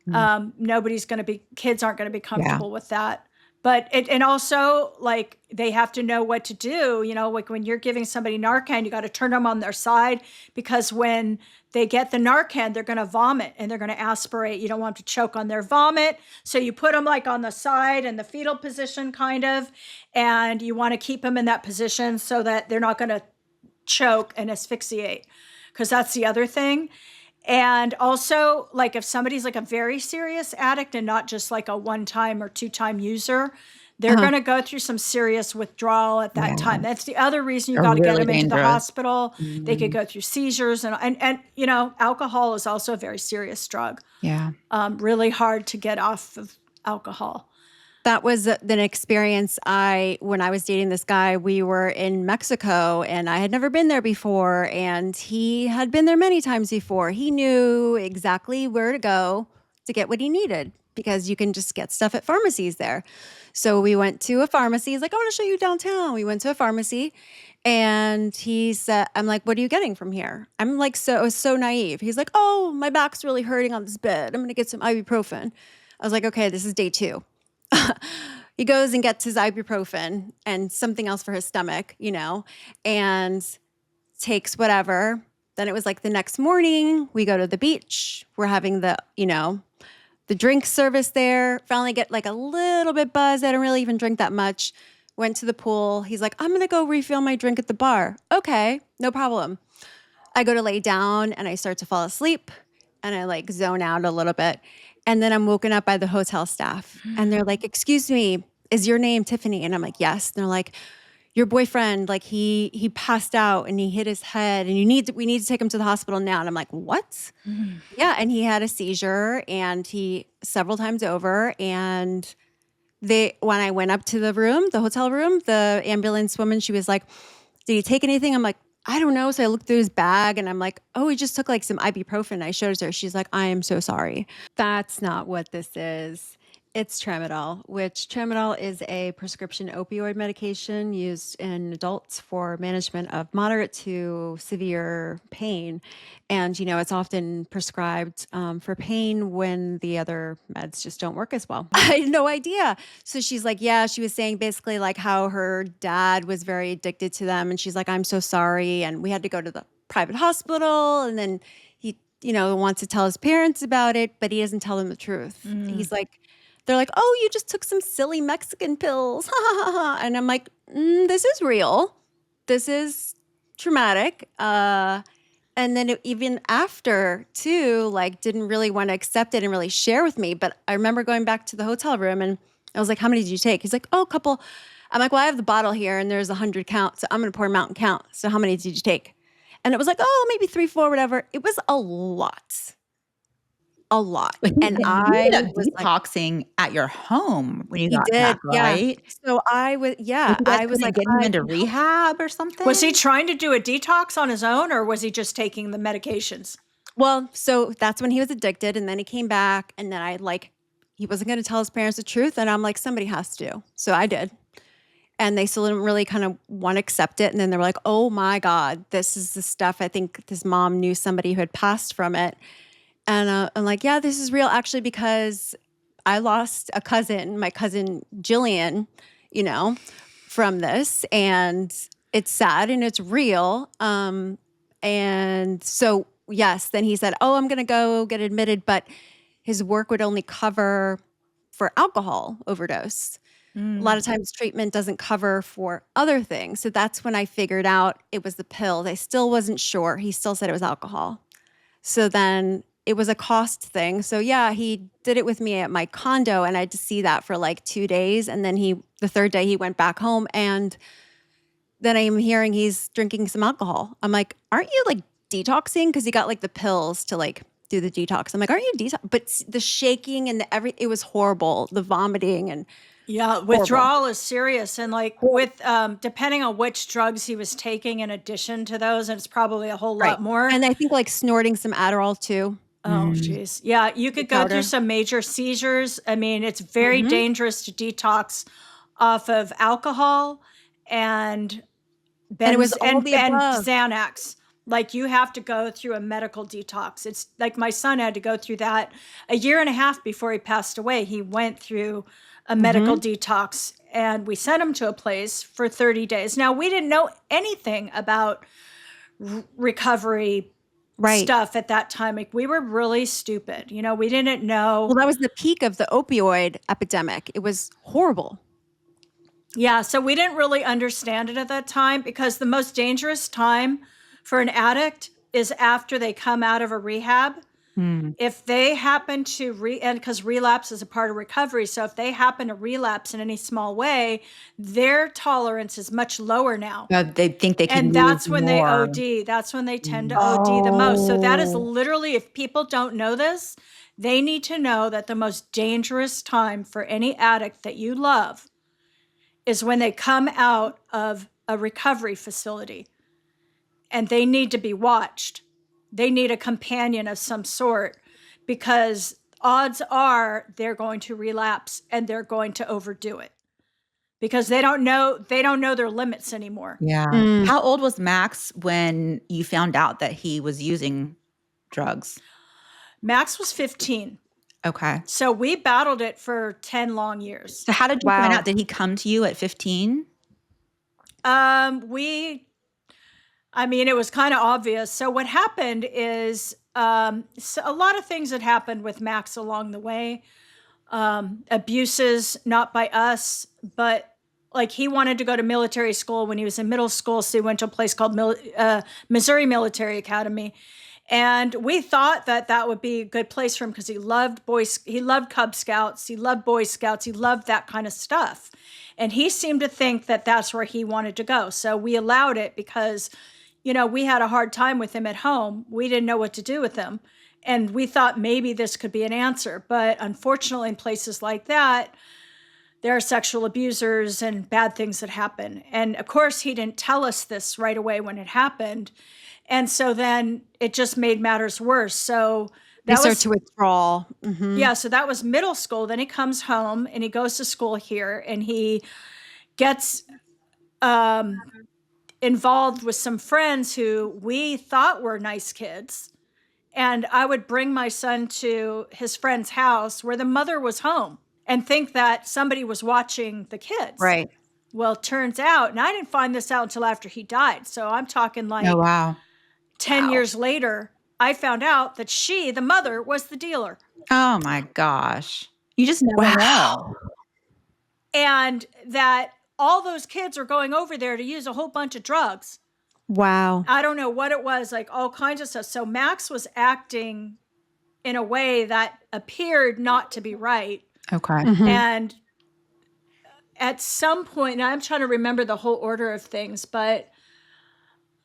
Mm. Kids aren't going to be Yeah. comfortable with that. But and also, like, they have to know what to do. Like, when you're giving somebody Narcan, you got to turn them on their side, because when they get the Narcan, they're going to vomit and they're going to aspirate. You don't want them to choke on their vomit. So you put them like on the side in the fetal position, kind of, and you want to keep them in that position so that they're not going to choke and asphyxiate. Because that's the other thing. And also, like if somebody's like a very serious addict and not just like a one-time or two-time user, they're Uh-huh. going to go through some serious withdrawal at that Yeah. time. That's the other reason you They're got to get really them into the dangerous. hospital. They could Mhm. go through seizures and you know, alcohol is also a very serious drug. Yeah. Really hard to get off of alcohol. That was an experience when I was dating this guy, we were in Mexico and I had never been there before and he had been there many times before. He knew exactly where to go to get what he needed because you can just get stuff at pharmacies there. So we went to a pharmacy. He's like, I want to show you downtown. We went to a pharmacy and he said, I'm like, what are you getting from here? I'm like, so naive. He's like, oh, my back's really hurting on this bed. I'm going to get some ibuprofen. I was like, okay, this is day 2. He goes and gets his ibuprofen and something else for his stomach, and takes whatever. Then it was like the next morning, we go to the beach. We're having the drink service there. Finally get like a little bit buzzed. I don't really even drink that much. Went to the pool. He's like, I'm going to go refill my drink at the bar. Okay, no problem. I go to lay down and I start to fall asleep and I like zone out a little bit. And then I'm woken up by the hotel staff and they're like, excuse me, is your name Tiffany? And I'm like, yes. And they're like, your boyfriend, like he passed out and he hit his head and we need to take him to the hospital now. And I'm like, what? Yeah. And he had a seizure and he several times over. And when I went up to the hotel room, the ambulance woman, she was like, did he take anything? I'm like, I don't know. So I looked through his bag and I'm like, oh, he just took like some ibuprofen. I showed her. She's like, I am so sorry. That's not what this is. It's tramadol, which tramadol is a prescription opioid medication used in adults for management of moderate to severe pain. And, it's often prescribed for pain when the other meds just don't work as well. I had no idea. So she's like, yeah, she was saying basically like how her dad was very addicted to them. And she's like, I'm so sorry. And we had to go to the private hospital. And then he, wants to tell his parents about it, but he doesn't tell them the truth. He's like, they're like, oh, you just took some silly Mexican pills. And I'm like, this is real. This is traumatic. And then even after too, like didn't really want to accept it and really share with me. But I remember going back to the hotel room and I was like, how many did you take? He's like, oh, a couple. I'm like, well, I have the bottle here and there's 100 count. So I'm going to pour them out and count. So how many did you take? And it was like, oh, maybe 3, 4, whatever. It was a lot. And You I ended up was like, detoxing at your home when you he got did, back, yeah. right? So I was, Like, yeah, you guys I was couldn't like, get him I into can help. rehab or Was he something? trying to do a detox on his own or was he just taking the medications? Well, so that's when he was addicted, and then he came back, and then he wasn't going to tell his parents the truth, and I'm like, somebody has to. So I did. And they still didn't really kind of want to accept it. And then they were like, oh my God, this is the stuff. I think this mom knew somebody who had passed from it. And I'm like, yeah, this is real actually, because I lost a cousin, my cousin Jillian, from this. And it's sad and it's real. And so, yes, then he said, oh, I'm going to go get admitted. But his work would only cover for alcohol overdose. A lot of times treatment doesn't cover for other things. So that's when I figured out it was the pills. I still wasn't sure. He still said it was alcohol. So then it was a cost thing. So yeah, he did it with me at my condo and I had to see that for like 2 days. And then the third day he went back home and then I'm hearing he's drinking some alcohol. I'm like, aren't you like detoxing? Because he got like the pills to like do the detox. I'm like, aren't you detox? But the shaking and it was horrible. The vomiting and Yeah, horrible. withdrawal is serious. And like with, depending on which drugs he was taking in addition to those, and it's probably a whole Right. lot more. And I think like snorting some Adderall too. Oh, geez. Yeah, you could go through Powder. some major seizures. I mean, it's very Mhm. dangerous to detox off of alcohol and And it was all the and above. Xanax. Like you have to go through a medical detox. It's like my son had to go through that a year and a half before he passed away. He went through a medical detox and we sent him to a place for 30 days. Now, we didn't know anything about recovery Right. stuff at that time. Like we were really stupid. We didn't know. Well, that was the peak of the opioid epidemic. It was horrible. Yeah, so we didn't really understand it at that time because the most dangerous time for an addict is after they come out of a rehab. Hmm. If they happen to and because relapse is a part of recovery, so if they happen to relapse in any small way, their tolerance is much lower now. They think they can And use that's when they more. OD. That's when they tend to OD the most. So that is Oh. literally, if people don't know this, they need to know that the most dangerous time for any addict that you love is when they come out of a recovery facility, and they need to be watched. They need a companion of some sort, because odds are they're going to relapse and they're going to overdo it because they don't know their limits anymore. Yeah. Mm. How old was Max when you found out that he was using drugs? Max was 15. Okay. So we battled it for 10 long years. So how did you find Wow. out? Did he come to you at 15? It was kind of obvious. So what happened is, so a lot of things had happened with Max along the way. Abuses, not by us, but like he wanted to go to military school when he was in middle school. So he went to a place called Missouri Military Academy. And we thought that that would be a good place for him because he loved he loved Cub Scouts, he loved Boy Scouts, he loved that kind of stuff. And he seemed to think that that's where he wanted to go. So we allowed it because, we had a hard time with him at home. We didn't know what to do with him. And we thought maybe this could be an answer. But unfortunately, in places like that, there are sexual abusers and bad things that happen. And of course, he didn't tell us this right away when it happened. And so then it just made matters worse. So They that start was, to withdraw. Mhm. yeah, so that was middle school. Then he comes home and he goes to school here and he gets involved with some friends who we thought were nice kids. And I would bring my son to his friend's house where the mother was home and think that somebody was watching the kids. Right. Well, it turns out, and I didn't find this out until after he died. So I'm talking like Oh, wow. 10 years later, I found out that the mother, was the dealer. Oh, my gosh. You just never know. And that all those kids are going over there to use a whole bunch of drugs. Wow. I don't know what it was, like all kinds of stuff. So Max was acting in a way that appeared not to be right. Okay. Mhm. And at some point, and I'm trying to remember the whole order of things, but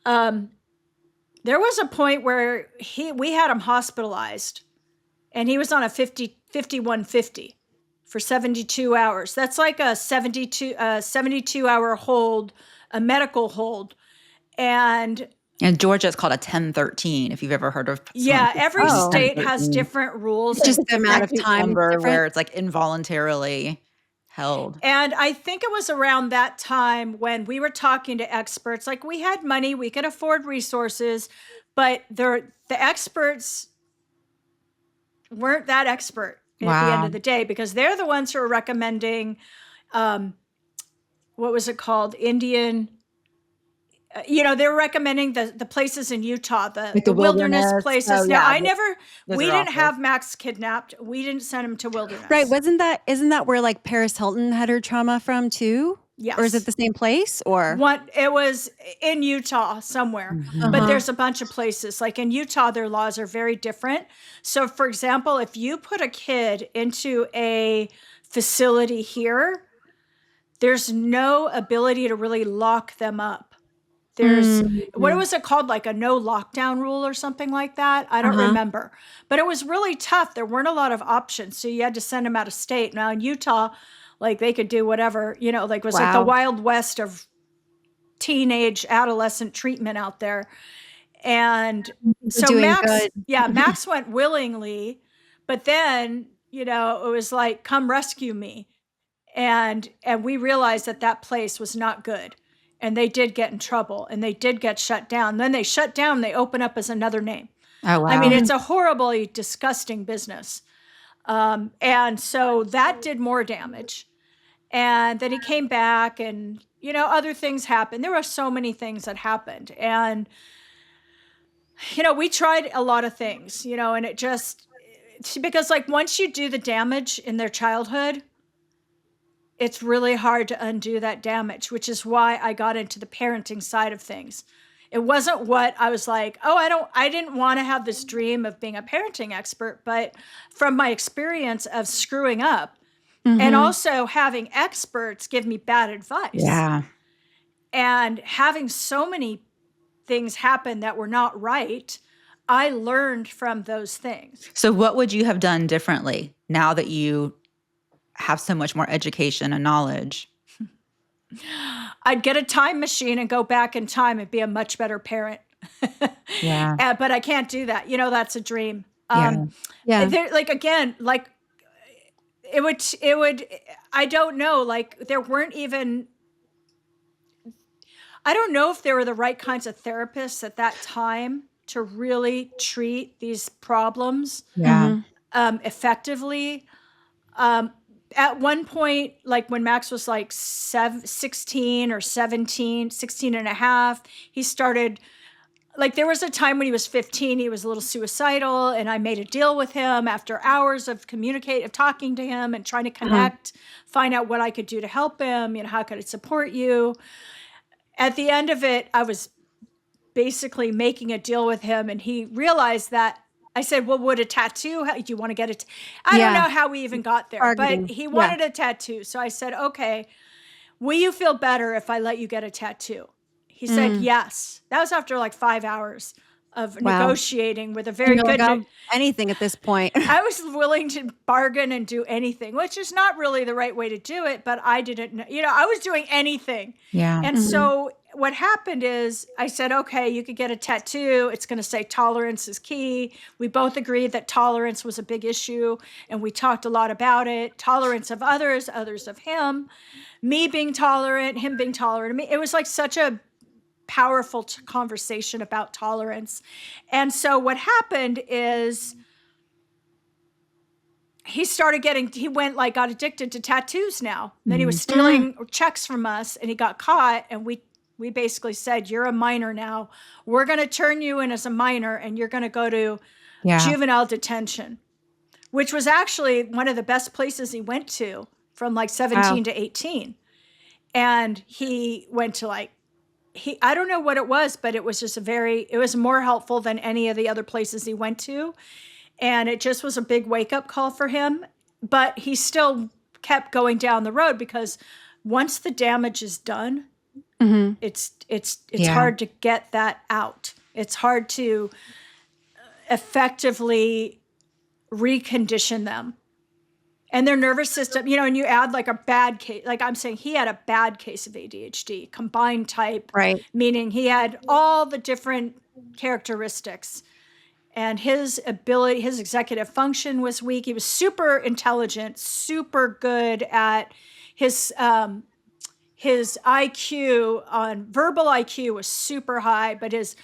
there was a point where we had him hospitalized and he was on a 5150 for 72 hours. That's like a 72 hour hold, a medical hold. And In Georgia, it's called a 1013, if you've ever heard of yeah, someone every Oh. state has 1013. different rules. It's just the amount of Statute time number different. where it's like involuntarily held. And I think it was around that time when we were talking to experts. Like we had money, we could afford resources, but the experts weren't that expert at the end Wow. of the day, because they're the ones who are recommending, what was it called? Indian. They were recommending the places in Utah, Like the the wilderness wilderness. places. Oh, Now, yeah. Those we are didn't awful. have Max kidnapped. We didn't send him to wilderness. Right. Isn't that where like Paris Hilton had her trauma from too? Yes. Or is it the same place or? It was in Utah somewhere, Mhm. but there's a bunch of places. Like in Utah, their laws are very different. So, for example, if you put a kid into a facility here, there's no ability to really lock them up. There's, what was it called? Like a no lockdown rule or something like that? I don't remember. But it was really tough. There weren't a lot of options. So you had to send them out of state. Now in Utah, like they could do whatever, like it was like the Wow. Wild West of teenage adolescent treatment out there. And so doing Max, good. Max went willingly, but then, it was like, come rescue me. And we realized that place was not good. And they did get in trouble and they did get shut down. Then they shut down, they open up as another name. Oh, wow. I mean, it's a horribly disgusting business. And so that did more damage. And then he came back and, other things happened. There were so many things that happened. And, we tried a lot of things, and it just, because like once you do the damage in their childhood, it's really hard to undo that damage, which is why I got into the parenting side of things. It wasn't what I was like, oh, I didn't want to have this dream of being a parenting expert, but from my experience of screwing up and Mhm. also having experts give me bad advice Yeah. and having so many things happen that were not right, I learned from those things. So what would you have done differently now that you have so much more education and knowledge? I'd get a time machine and go back in time and be a much better parent. Yeah. But I can't do that. That's a dream. Yeah. Yeah. There, like, again, like it would, I don't know, like there weren't even, I don't know if there were the right kinds of therapists at that time to really treat these problems Yeah. Mhm. effectively. At one point, like when Max was like 16 or 17, 16 and a half, he started, like there was a time when he was 15, he was a little suicidal, and I made a deal with him after hours of talking to him and trying to Uh-huh. connect, find out what I could do to help him, how could I support you. At the end of it, I was basically making a deal with him, and he realized that I said, well, would a tattoo, do you want to get it? I don't Yeah. know how we even got there, but Targeting. he Yeah. wanted a tattoo. So I said, okay, will you feel better if I let you get a tattoo? He said, Mm. yes. That was after like 5 hours of Wow. negotiating with a And very you're like, good, "I'll anything at this point." I was willing to bargain and do anything, which is not really the right way to do it, but I didn't know, I was doing anything. Yeah. And Mhm. so what happened is I said, okay, you could get a tattoo. It's going to say tolerance is key. We both agreed that tolerance was a big issue, and we talked a lot about it. Tolerance of others, others of him, me being tolerant, him being tolerant of me. It was like such a powerful conversation about tolerance. And so what happened is he went like got addicted to tattoos now. And then he was Mm. Mm. stealing checks from us, and he got caught, and we basically said, you're a minor now. We're going to turn you in as a minor, and you're going to go to Yeah. juvenile detention, which was actually one of the best places he went to from like 17 Wow. to 18. And he went to I don't know what it was, but it was just it was more helpful than any of the other places he went to. And it just was a big wake up call for him. But he still kept going down the road, because once the damage is done, Mhm. it's Yeah. hard to get that out. It's hard to effectively recondition them. And their nervous system, and you add like a bad case, like I'm saying, he had a bad case of ADHD, combined type, Right. meaning he had all the different characteristics. And his executive function was weak. He was super intelligent, super good at his IQ, on verbal IQ was super high, but his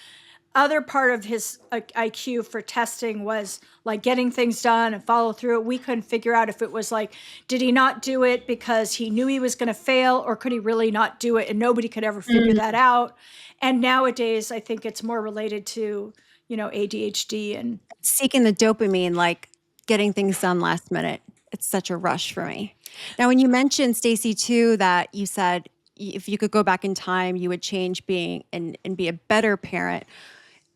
other part of his IQ for testing was like getting things done and follow through. We couldn't figure out if it was like, did he not do it because he knew he was going to fail, or could he really not do it? And nobody could ever figure Mm. that out. And nowadays, I think it's more related to, ADHD and Seeking the dopamine, like getting things done last minute. It's such a rush for me. Now, when you mentioned, Stacey, too, that you said if you could go back in time, you would change being and be a better parent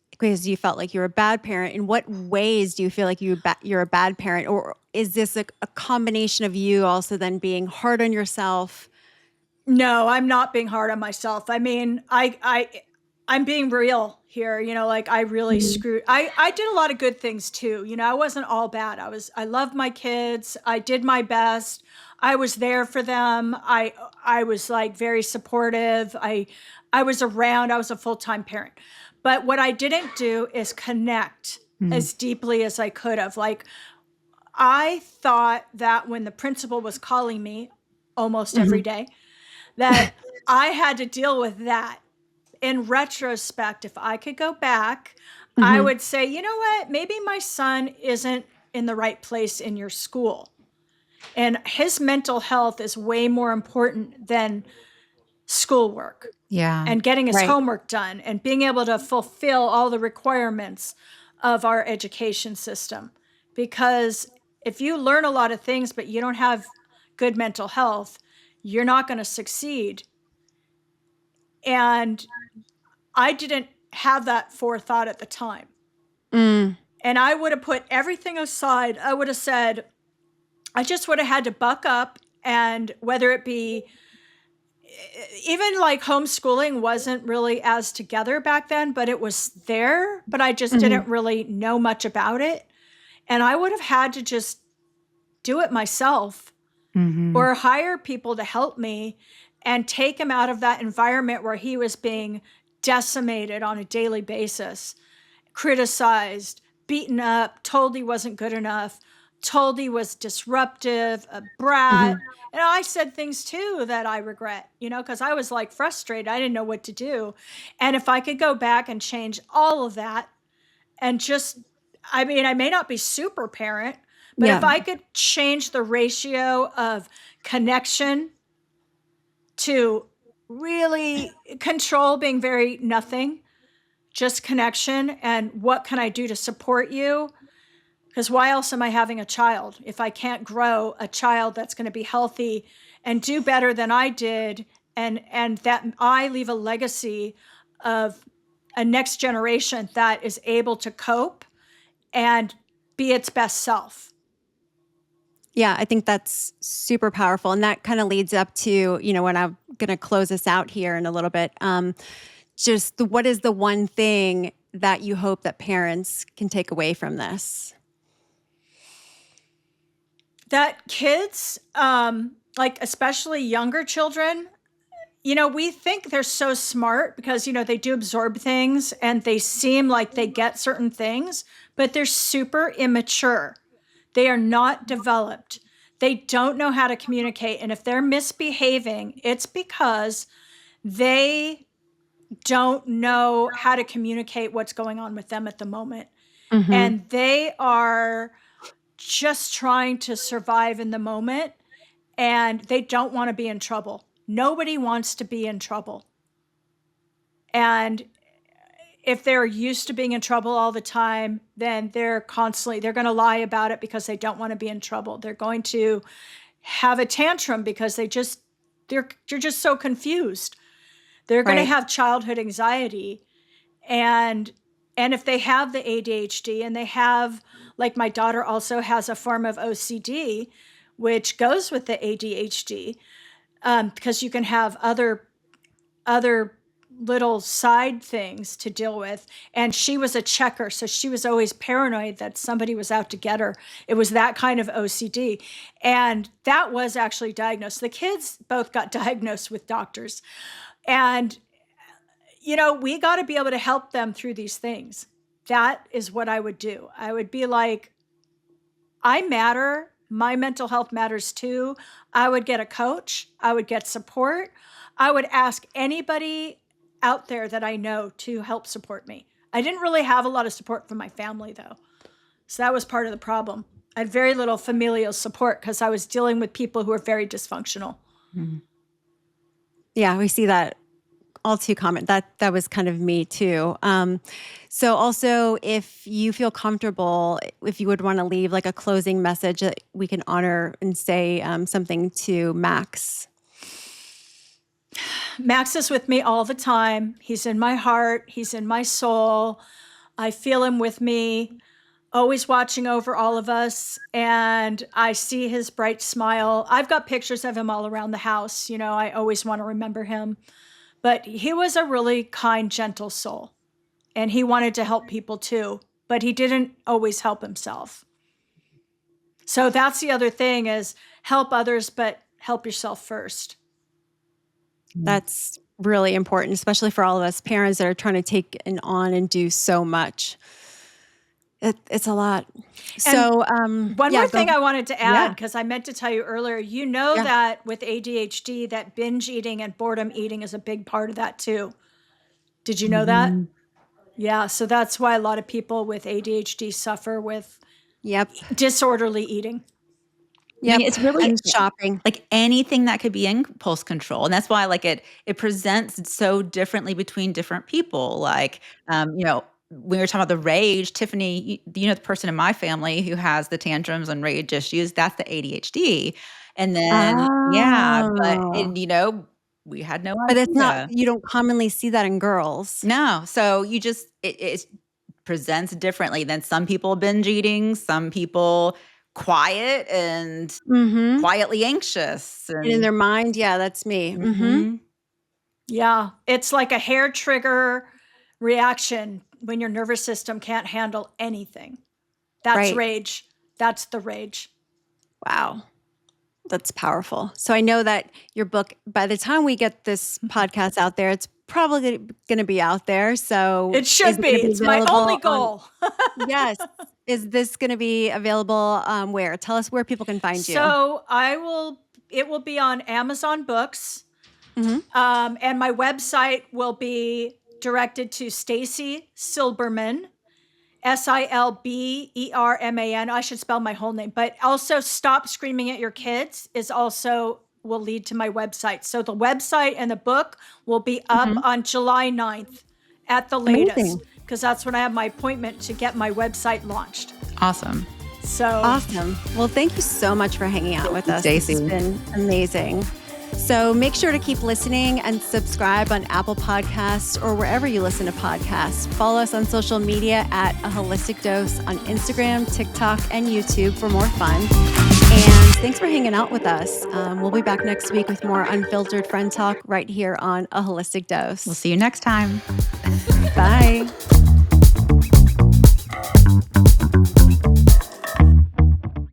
because you felt like you were a bad parent. In what ways do you feel like you're a bad parent? Or is this a combination of you also then being hard on yourself? No, I'm not being hard on myself. I mean, I'm being real here, like I really Mhm. screwed. I did a lot of good things too. I wasn't all bad. I loved my kids. I did my best. I was there for them. I was like very supportive. I was around. I was a full-time parent. But what I didn't do is connect Mm. as deeply as I could have. Like, I thought that when the principal was calling me almost every Mhm. day, that I had to deal with that. In retrospect, if I could go back, I Mhm. would say, you know what? Maybe my son isn't in the right place in your school. And his mental health is way more important than schoolwork Yeah. and getting his Right. homework done and being able to fulfill all the requirements of our education system. Because if you learn a lot of things, but you don't have good mental health, you're not going to succeed. And I didn't have that forethought at the time. Mm. And I would have put everything aside. I would have said, I just would have had to buck up, and whether it be even like homeschooling wasn't really as together back then, but it was there, but I just didn't really know much about it. And I would have had to just do it myself or hire people to help me and take him out of that environment where he was being decimated on a daily basis, criticized, beaten up, told he wasn't good enough, told he was disruptive, a brat. And I said things too that I regret, because I was like frustrated. I didn't know what to do. And if I could go back and change all of that and just, I may not be super parent, but if I could change the ratio of connection to really control being very nothing, just connection, and what can I do to support you? Because why else am I having a child if I can't grow a child that's going to be healthy and do better than I did, and that I leave a legacy of a next generation that is able to cope and be its best self. Yeah, I think that's super powerful. And that kind of leads up to, when I'm going to close us out here in a little bit. What is the one thing that you hope that parents can take away from this? That kids, like especially younger children, we think they're so smart because, they do absorb things and they seem like they get certain things, but they're super immature. They are not developed. They don't know how to communicate. And if they're misbehaving, it's because they don't know how to communicate what's going on with them at the moment. And they are just trying to survive in the moment, and they don't want to be in trouble. Nobody wants to be in trouble. And if they're used to being in trouble all the time, then they're going to lie about it because they don't want to be in trouble. They're going to have a tantrum because they're just so confused. They're going to have childhood anxiety. And if they have the ADHD, and they have, like my daughter also has a form of OCD, which goes with the ADHD, because you can have other little side things to deal with. And she was a checker, so she was always paranoid that somebody was out to get her. It was that kind of OCD. And that was actually diagnosed. The kids both got diagnosed with doctors. And, we got to be able to help them through these things. That is what I would do. I would be like, I matter. My mental health matters too. I would get a coach. I would get support. I would ask anybody out there that I know to help support me. I didn't really have a lot of support from my family, though. So that was part of the problem. I had very little familial support because I was dealing with people who were very dysfunctional. Yeah, we see that all too common. That was kind of me too. So also, if you feel comfortable, if you would want to leave like a closing message that we can honor and say something to Max. Max is with me all the time. He's in my heart. He's in my soul. I feel him with me, always watching over all of us. And I see his bright smile. I've got pictures of him all around the house. I always want to remember him. But he was a really kind, gentle soul. And he wanted to help people too. But he didn't always help himself. So that's the other thing, is help others, but help yourself first. That's really important, especially for all of us parents that are trying to take on and do so much. It's a lot. So one more thing I wanted to add, Yeah. because I meant to tell you earlier, that with ADHD, that binge eating and boredom eating is a big part of that too. Did you know that? Yeah. So that's why a lot of people with ADHD suffer with Yep. disorderly eating. Yep. It's really and shopping. like anything that could be impulse control. And that's why it presents so differently between different people. Like, when we were talking about the rage, Tiffany, the person in my family who has the tantrums and rage issues, that's the ADHD. And then, yeah, but, Oh. we had no But it's not, idea. you don't commonly see that in girls. No, so you just it presents differently than some people binge eating, some people quiet and Mhm. quietly anxious And in and their mind, yeah, that's me. Mhm. mhm. Yeah, it's like a hair trigger reaction when your nervous system can't handle anything. That's Right. rage. That's the rage. Wow. That's powerful. So I know that your book, by the time we get this podcast out there, it's probably going to be out there. So It is should it going to be. be It's my only available on? goal. Yes. Is this going to be available where? Tell us where people can find you. So it will be on Amazon Books. Hmm. And my website will be directed to Stacey Silberman, Silberman. I should spell my whole name, but also Stop Screaming at Your Kids is also will lead to my website. So the website and the book will be up Hmm. on July 9th at the latest, Amazing. because that's when I have my appointment to get my website launched. Awesome. So Awesome. Well, thank you so much for hanging out with us. This has Stacey. been amazing. So make sure to keep listening and subscribe on Apple Podcasts or wherever you listen to podcasts. Follow us on social media at A Holistic Dose on Instagram, TikTok, and YouTube for more fun. And thanks for hanging out with us. We'll be back next week with more unfiltered friend talk right here on A Holistic Dose. We'll see you next time. Bye.